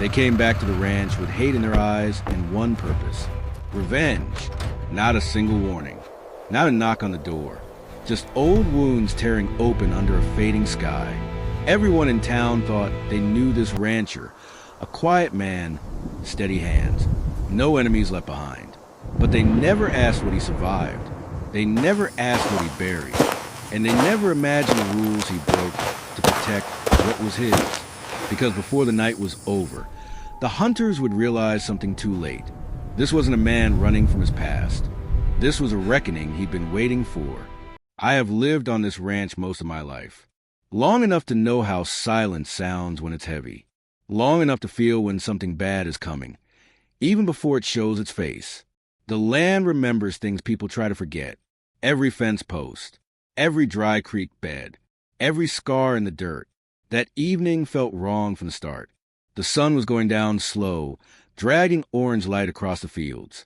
They came back to the ranch with hate in their eyes and one purpose: revenge. Not a single warning, not a knock on the door, just old wounds tearing open under a fading sky. Everyone in town thought they knew this rancher, a quiet man, steady hands, no enemies left behind. But they never asked what he survived. They never asked what he buried. And they never imagined the rules he broke to protect what was his. Because before the night was over, the hunters would realize something too late. This wasn't a man running from his past. This was a reckoning he'd been waiting for. I have lived on this ranch most of my life. Long enough to know how silence sounds when it's heavy. Long enough to feel when something bad is coming, even before it shows its face. The land remembers things people try to forget. Every fence post, every dry creek bed, every scar in the dirt. That evening felt wrong from the start. The sun was going down slow, dragging orange light across the fields.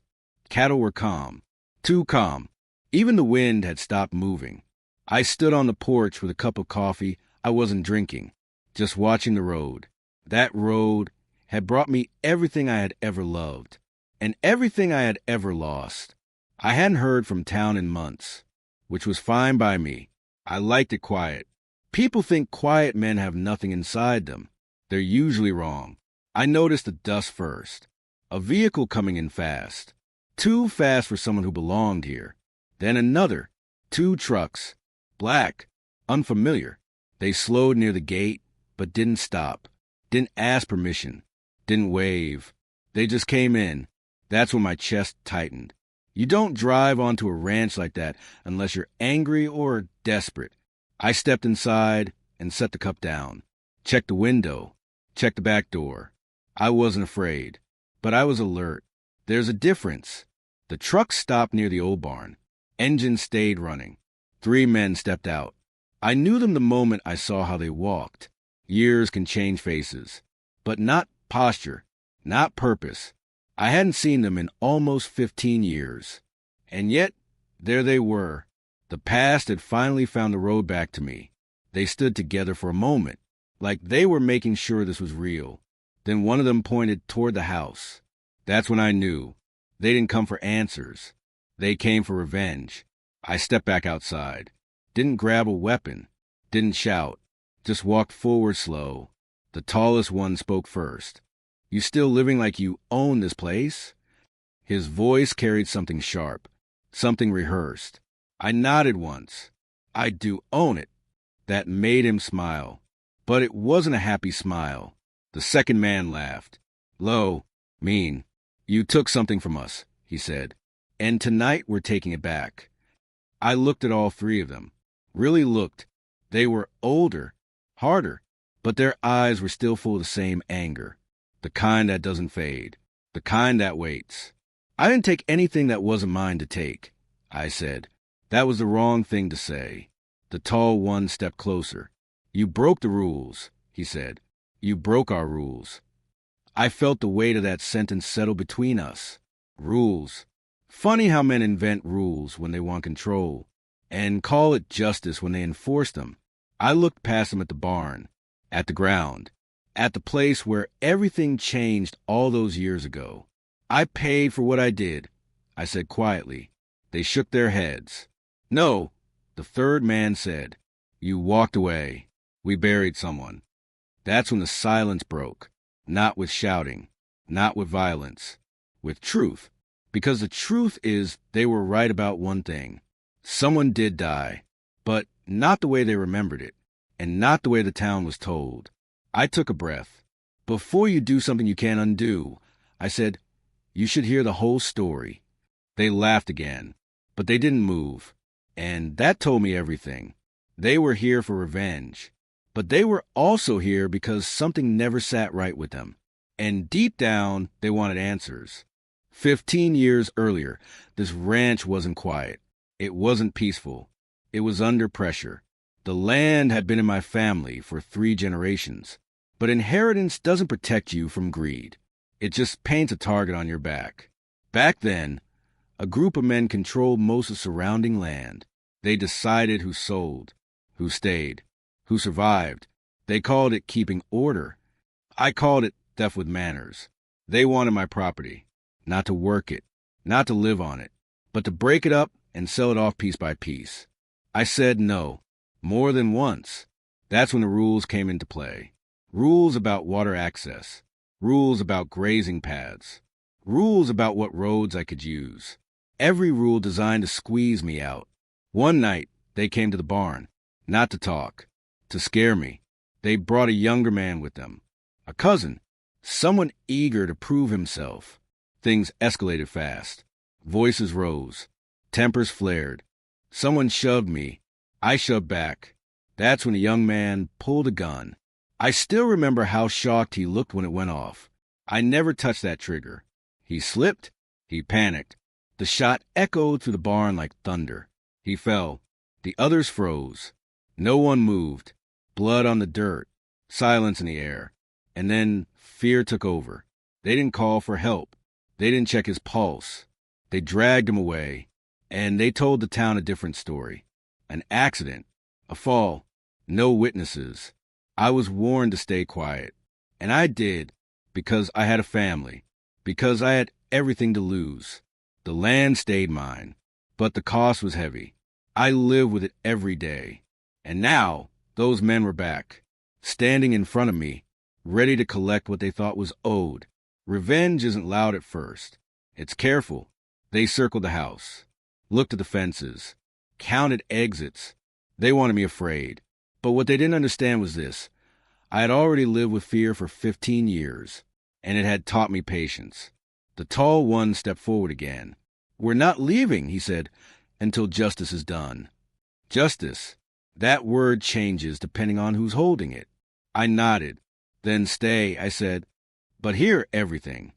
Cattle were calm, too calm. Even the wind had stopped moving. I stood on the porch with a cup of coffee. I wasn't drinking, just watching the road. That road had brought me everything I had ever loved, and everything I had ever lost. I hadn't heard from town in months, which was fine by me. I liked it quiet. People think quiet men have nothing inside them. They're usually wrong. I noticed the dust first. A vehicle coming in fast. Too fast for someone who belonged here. Then another. 2 trucks. Black. Unfamiliar. They slowed near the gate, but didn't stop. Didn't ask permission. Didn't wave. They just came in. That's when my chest tightened. You don't drive onto a ranch like that unless you're angry or desperate. I stepped inside and set the cup down. Checked the window. Checked the back door. I wasn't afraid, but I was alert. There's a difference. The truck stopped near the old barn. Engine stayed running. 3 men stepped out. I knew them the moment I saw how they walked. Years can change faces, but not posture, not purpose. I hadn't seen them in almost 15 years. And yet, there they were. The past had finally found the road back to me. They stood together for a moment, like they were making sure this was real. Then one of them pointed toward the house. That's when I knew. They didn't come for answers. They came for revenge. I stepped back outside. Didn't grab a weapon. Didn't shout. Just walked forward slow. The tallest one spoke first. You still living like you own this place? His voice carried something sharp, something rehearsed. I nodded once. I do own it. That made him smile. But it wasn't a happy smile. The second man laughed. Low, mean. You took something from us, he said. And tonight we're taking it back. I looked at all 3 of them. Really looked. They were older, harder, but their eyes were still full of the same anger. The kind that doesn't fade. The kind that waits. I didn't take anything that wasn't mine to take, I said. That was the wrong thing to say. The tall one stepped closer. You broke the rules, he said. You broke our rules. I felt the weight of that sentence settle between us. Rules. Funny how men invent rules when they want control, and call it justice when they enforce them. I looked past them at the barn, at the ground, at the place where everything changed all those years ago. I paid for what I did, I said quietly. They shook their heads. No, the third man said. You walked away. We buried someone. That's when the silence broke, not with shouting, not with violence, with truth. Because the truth is they were right about one thing. Someone did die, but not the way they remembered it, and not the way the town was told. I took a breath. Before you do something you can't undo, I said, you should hear the whole story. They laughed again, but they didn't move, and that told me everything. They were here for revenge, but they were also here because something never sat right with them, and deep down they wanted answers. 15 years earlier, this ranch wasn't quiet. It wasn't peaceful. It was under pressure. The land had been in my family for 3 generations. But inheritance doesn't protect you from greed. It just paints a target on your back. Back then, a group of men controlled most of surrounding land. They decided who sold, who stayed, who survived. They called it keeping order. I called it theft with manners. They wanted my property, not to work it, not to live on it, but to break it up and sell it off piece by piece. I said no, more than once. That's when the rules came into play. Rules about water access, rules about grazing paths, rules about what roads I could use. Every rule designed to squeeze me out. One night, they came to the barn, not to talk, to scare me. They brought a younger man with them, a cousin, someone eager to prove himself. Things escalated fast. Voices rose. Tempers flared. Someone shoved me. I shoved back. That's when a young man pulled a gun. I still remember how shocked he looked when it went off. I never touched that trigger. He slipped. He panicked. The shot echoed through the barn like thunder. He fell. The others froze. No one moved. Blood on the dirt. Silence in the air. And then fear took over. They didn't call for help. They didn't check his pulse. They dragged him away. And they told the town a different story. An accident. A fall. No witnesses. I was warned to stay quiet. And I did, because I had a family. Because I had everything to lose. The land stayed mine. But the cost was heavy. I lived with it every day. And now, those men were back, standing in front of me, ready to collect what they thought was owed. Revenge isn't loud at first. It's careful. They circled the house, looked at the fences, counted exits. They wanted me afraid. But what they didn't understand was this. I had already lived with fear for 15 years, and it had taught me patience. The tall one stepped forward again. "We're not leaving," he said, "until justice is done." Justice. That word changes depending on who's holding it. I nodded. "Then stay," I said, "but hear everything."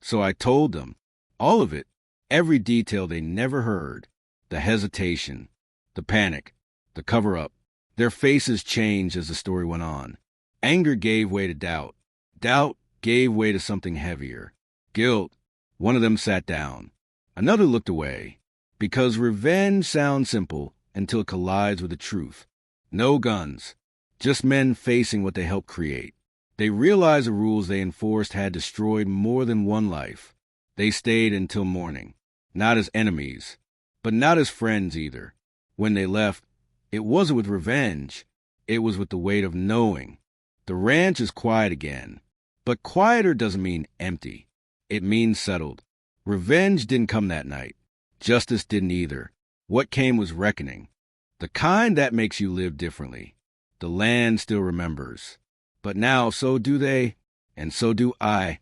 So I told them, all of it, every detail they never heard. The hesitation, the panic, the cover-up. Their faces changed as the story went on. Anger gave way to doubt. Doubt gave way to something heavier. Guilt. One of them sat down. Another looked away. Because revenge sounds simple until it collides with the truth. No guns. Just men facing what they helped create. They realized the rules they enforced had destroyed more than one life. They stayed until morning. Not as enemies, but not as friends either. When they left, it wasn't with revenge. It was with the weight of knowing. The ranch is quiet again. But quieter doesn't mean empty. It means settled. Revenge didn't come that night. Justice didn't either. What came was reckoning. The kind that makes you live differently. The land still remembers. But now so do they, and so do I.